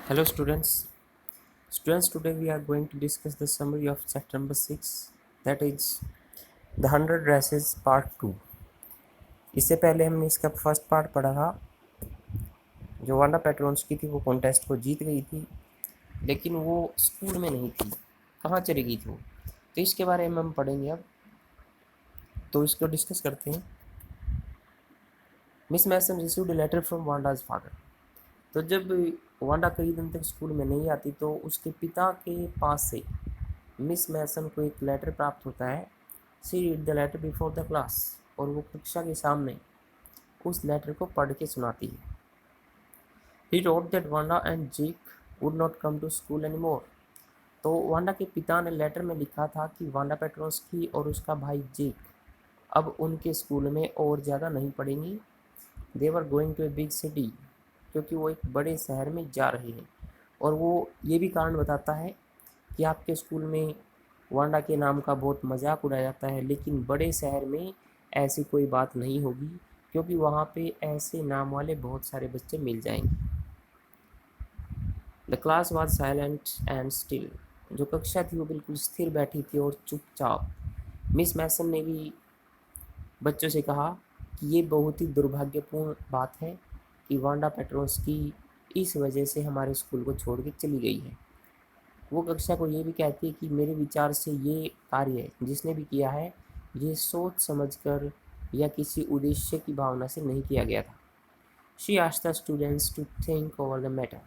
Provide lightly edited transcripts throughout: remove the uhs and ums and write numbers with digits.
Hello students. Students, today we are going to discuss the summary of chapter number 6, that is the 100 Races part 2. इससे पहले हमने इसका first part पढ़ा था। जो वांडा पेट्रोन्स्की थी वो कॉन्टेस्ट को जीत गई थी, लेकिन वो स्कूल में नहीं थी। कहाँ चली गई थी वो? तो इसके बारे में हम पढ़ेंगे अब। तो इसको डिस्कस करते हैं। Miss Mason received a letter from Wanda's father. तो जब वांडा कई दिन तक स्कूल में नहीं आती तो उसके पिता के पास से मिस मैसन को एक लेटर प्राप्त होता है। She read the letter before the class, और वो कक्षा के सामने उस लेटर को पढ़ के सुनाती है। He wrote that Wanda and Jake would not come to school any more. तो वांडा के पिता ने लेटर में लिखा था कि वांडा पेट्रोस्की और उसका भाई जेक अब उनके स्कूल में और ज़्यादा नहीं पढ़ेंगी। They were going to a big city, क्योंकि वो एक बड़े शहर में जा रहे हैं। और वो ये भी कारण बताता है कि आपके स्कूल में वांडा के नाम का बहुत मजाक उड़ाया जाता है, लेकिन बड़े शहर में ऐसी कोई बात नहीं होगी, क्योंकि वहाँ पे ऐसे नाम वाले बहुत सारे बच्चे मिल जाएंगे। The class was silent and still. जो कक्षा थी वो बिल्कुल स्थिर बैठी थी और चुपचाप। मिस मैसन ने भी बच्चों से कहा कि ये बहुत ही दुर्भाग्यपूर्ण बात है कि वांडा पेट्रोस्की इस वजह से हमारे स्कूल को छोड़ के चली गई है। वो कक्षा को ये भी कहती है कि मेरे विचार से ये कार्य जिसने भी किया है, ये सोच समझकर या किसी उद्देश्य की भावना से नहीं किया गया था। She asked the students to think over the matter.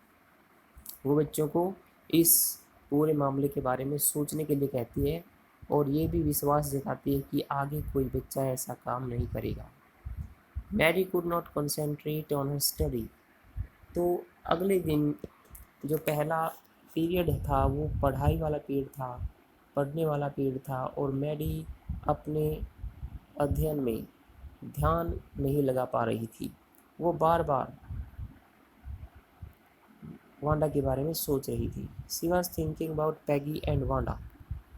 वो बच्चों को इस पूरे मामले के बारे में सोचने के लिए कहती है और ये भी विश्वास जताती है कि आगे कोई बच्चा ऐसा काम नहीं करेगा। Mary could not concentrate on her study. तो अगले दिन जो पहला पीरियड था वो पढ़ाई वाला पीरियड था, पढ़ने वाला पीरियड था, और मैडी अपने अध्ययन में ध्यान नहीं लगा पा रही थी। वो बार बार वांडा के बारे में सोच रही थी। She was thinking about Peggy and Wanda.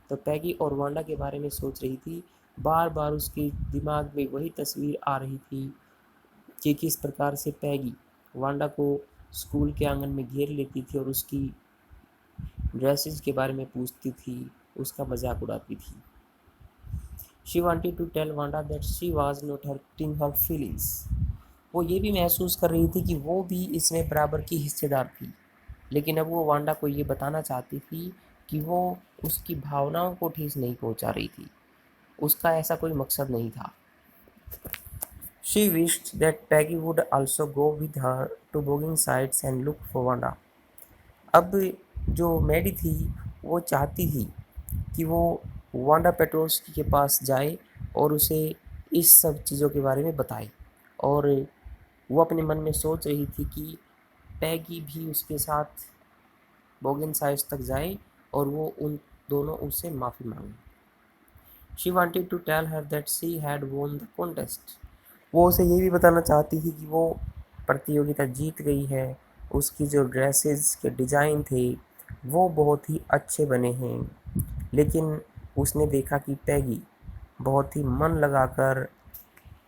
तो पैगी और वांडा के बारे में सोच रही थी। बार बार उसके दिमाग में वही तस्वीर आ रही थी कि किस प्रकार से पैगी वांडा को स्कूल के आंगन में घेर लेती थी और उसकी ड्रेसेस के बारे में पूछती थी, उसका मजाक उड़ाती थी। She wanted to tell Wanda that she was not hurting her feelings. वो ये भी महसूस कर रही थी कि वो भी इसमें बराबर की हिस्सेदार थी, लेकिन अब वो वांडा को ये बताना चाहती थी कि वो उसकी भावनाओं को ठेस नहीं पहुंचा रही थी। उसका ऐसा कोई मकसद नहीं था। She wished that Peggy would also go with her to Boggins Heights and look for Wanda. अब जो मैडी थी वो चाहती थी कि वो वांडा पेट्रोल्स्की के पास जाए और उसे इस सब चीज़ों के बारे में बताए, और वो अपने मन में सोच रही थी कि पैगी भी उसके साथ बोगन साइज तक जाए और वो उन दोनों उससे माफ़ी मांगे। She wanted to tell her that she had won the contest. वो उसे ये भी बताना चाहती थी कि वो प्रतियोगिता जीत गई है। उसकी जो ड्रेसेस के डिज़ाइन थे वो बहुत ही अच्छे बने हैं, लेकिन उसने देखा कि पैगी बहुत ही मन लगाकर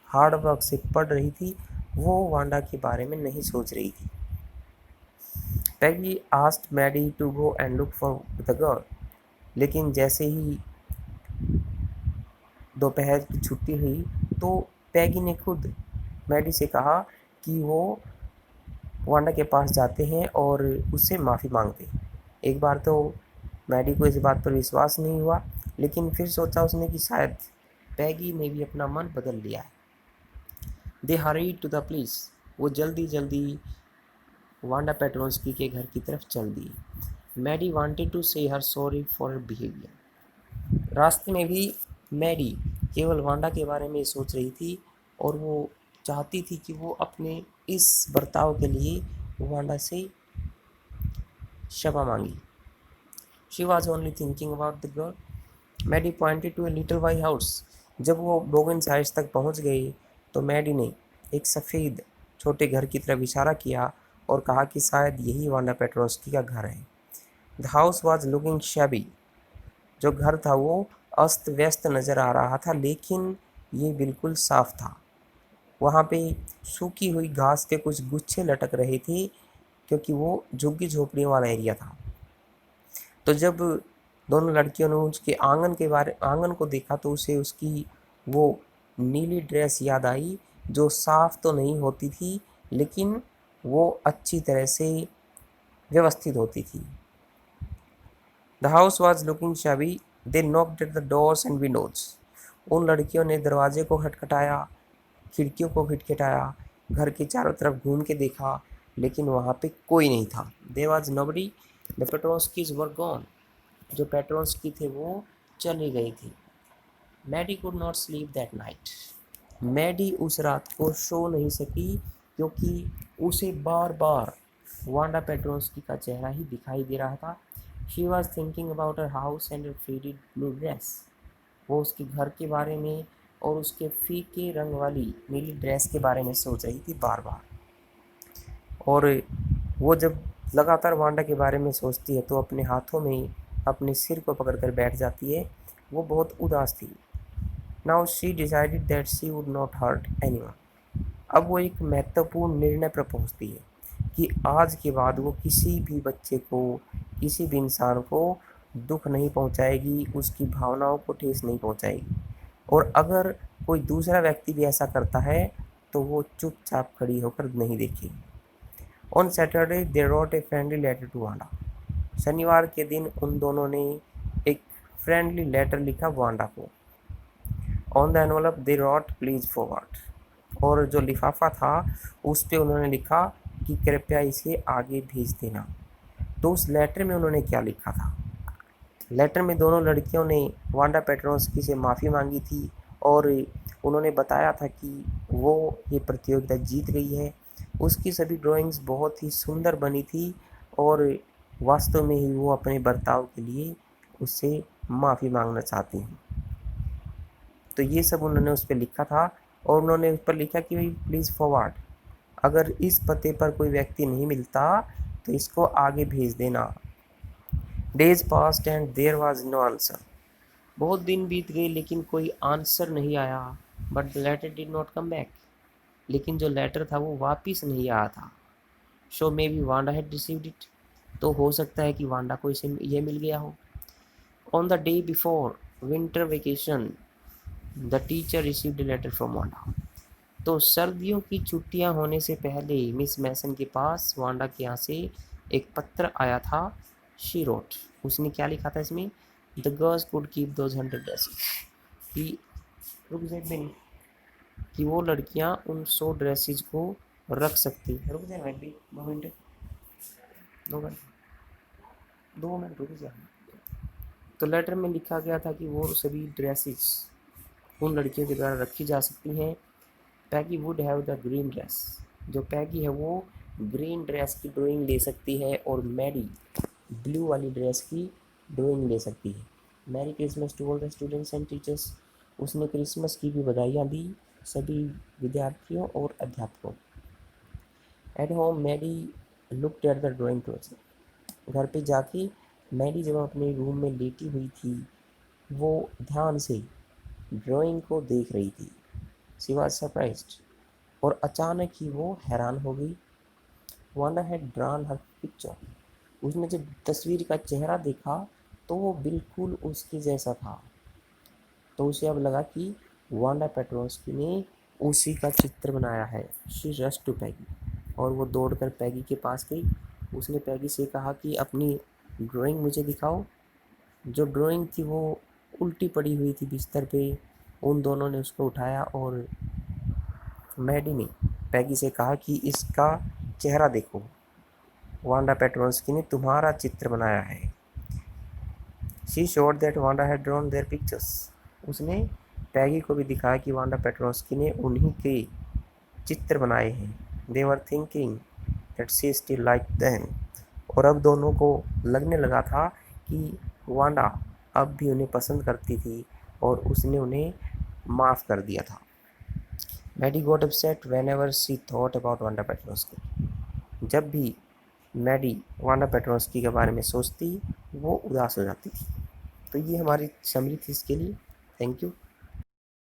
हार्ड वर्क से पढ़ रही थी। वो वांडा के बारे में नहीं सोच रही थी। Peggy asked Maddy to go and look for the girl. लेकिन जैसे ही दोपहर की छुट्टी हुई तो पैगी ने खुद मैडी से कहा कि वो वांडा के पास जाते हैं और उससे माफ़ी मांगते हैं। एक बार तो मैडी को इस बात पर विश्वास नहीं हुआ, लेकिन फिर सोचा उसने कि शायद पैगी ने भी अपना मन बदल लिया है। दे हरीड टू द प्लेस। वो जल्दी जल्दी वांडा पेट्रोल्स्की के घर की तरफ चल दी। मैडी वांटेड टू से हर सॉरी फॉर हर बिहेवियर। रास्ते में भी मैडी केवल वांडा के बारे में सोच रही थी और वो चाहती थी कि वो अपने इस बर्ताव के लिए वांडा से क्षमा मांगी। She was only thinking about the girl. Maddie pointed to a little white house. जब वो बोगन साइज तक पहुंच गए तो मैडी ने एक सफ़ेद छोटे घर की तरफ इशारा किया और कहा कि शायद यही वांडा पेट्रोस्की का घर है। The house was looking shabby. जो घर था वो अस्त व्यस्त नज़र आ रहा था, लेकिन ये बिल्कुल साफ था। वहाँ पे सूखी हुई घास के कुछ गुच्छे लटक रहे थे, क्योंकि वो झुग्गी झोपड़ियों वाला एरिया था। तो जब दोनों लड़कियों ने उसके आंगन को देखा तो उसे उसकी वो नीली ड्रेस याद आई, जो साफ तो नहीं होती थी लेकिन वो अच्छी तरह से व्यवस्थित होती थी। The house was looking shabby, they knocked at the doors and windows. उन लड़कियों ने दरवाजे को खटखटाया, खिड़कियों को खटखटाया, घर के चारों तरफ घूम के देखा, लेकिन वहाँ पे कोई नहीं था। There was nobody, the Petroskis were gone. जो पेट्रोस्की थे वो चली गई थी। Maddy could not sleep that night. Maddy उस रात को सो नहीं सकी क्योंकि उसे बार बार वांडा पेट्रोस्की का चेहरा ही दिखाई दे रहा था। She was thinking about her house and her faded blue dress. वो उसके घर के बारे में और उसके फीके रंग वाली नीली ड्रेस के बारे में सोच रही थी बार बार। और वो जब लगातार वांडा के बारे में सोचती है तो अपने हाथों में अपने सिर को पकड़कर बैठ जाती है। वो बहुत उदास थी। Now she decided that she would not hurt anyone. अब वो एक महत्वपूर्ण निर्णय पर पहुंचती है कि आज के बाद वो किसी भी बच्चे को, किसी भी इंसान को दुख नहीं पहुंचाएगी, उसकी भावनाओं को ठेस नहीं पहुंचाएगी। और अगर कोई दूसरा व्यक्ति भी ऐसा करता है तो वो चुपचाप खड़ी होकर नहीं देखेगी। On Saturday they wrote a friendly letter to Wanda. शनिवार के दिन उन दोनों ने एक फ्रेंडली लेटर लिखा वांडा को। On the envelope they wrote please forward. और जो लिफाफा था उस पर उन्होंने लिखा कि कृपया इसे आगे भेज देना। तो उस लेटर में उन्होंने क्या लिखा था? लेटर में दोनों लड़कियों ने वांडा पेट्रोस्की से माफ़ी मांगी थी और उन्होंने बताया था कि वो ये प्रतियोगिता जीत गई है। उसकी सभी ड्राइंग्स बहुत ही सुंदर बनी थी और वास्तव में ही वो अपने बर्ताव के लिए उससे माफ़ी मांगना चाहती हैं। तो ये सब उन्होंने उस पर लिखा था और उन्होंने उस पर लिखा कि भाई प्लीज़ फॉरवर्ड, अगर इस पते पर कोई व्यक्ति नहीं मिलता तो इसको आगे भेज देना। Days passed and there was no answer. बहुत दिन बीत गए लेकिन कोई आंसर नहीं आया। But the letter did not come back. लेकिन जो लेटर था वो वापस नहीं आया था। So maybe Wanda had received it. तो हो सकता है कि वांडा को इसे ये मिल गया हो। On the day before winter vacation the teacher received a letter from Wanda. तो सर्दियों की छुट्टियां होने से पहले मिस मैसन के पास वांडा के यहाँ से एक पत्र आया था। शी रोट, उसने क्या लिखा था इसमें? The girls could keep those 100 dresses. कि रुक जाए बेन, कि वो लड़कियां उन 100 ड्रेसेस को रख सकती हैं। रुक जाए मैं भी 2 मिनट, 2 मिनट, 2 मिनट रुक जाए। तो लेटर में लिखा गया था कि वो सभी ड्रेसेस उन लड़कियों के द्वारा रखी जा सकती हैं। Peggy would have the green dress. जो पैगी है वो ग्रीन ड्रेस की ड्राइंग ले सकती है और मैरी ब्लू वाली ड्रेस की ड्राइंग ले सकती है। Merry Christmas to all the students and teachers. उसने क्रिसमस की भी बधाइयाँ दी सभी विद्यार्थियों और अध्यापकों। At home Mary looked at the drawing project. घर पे जाके मैरी जब अपने रूम में लेटी हुई थी वो ध्यान से ड्राइंग को देख रही थी। She was surprised. और अचानक ही वो हैरान हो गई। Wanda had drawn her picture. उसने जब तस्वीर का चेहरा देखा तो वो बिल्कुल उसके जैसा था। तो उसे अब लगा कि वांडा पेट्रोस्की ने उसी का चित्र बनाया है। शी रश टू पैगी। और वो दौड़कर पैगी के पास गई। उसने पैगी से कहा कि अपनी ड्राइंग मुझे दिखाओ। जो ड्राइंग थी वो उल्टी पड़ी हुई थी बिस्तर पे। उन दोनों ने उसको उठाया और मैडी ने पैगी से कहा कि इसका चेहरा देखो, वांडा पेट्रोस्की ने तुम्हारा चित्र बनाया है। She showed that Wanda had drawn their pictures. उसने पैगी को भी दिखाया कि वांडा पेट्रोस्की ने उन्हीं के चित्र बनाए हैं। They were thinking that she still like them. और अब दोनों को लगने लगा था कि वांडा अब भी उन्हें पसंद करती थी और उसने उन्हें माफ़ कर दिया था। Maddie got upset whenever she thought about Wanda Petronski. जब भी मैडी वांडा पेट्रोस्की के बारे में सोचती वो उदास हो जाती थी। तो ये हमारी समरी थी इसके लिए। Thank you.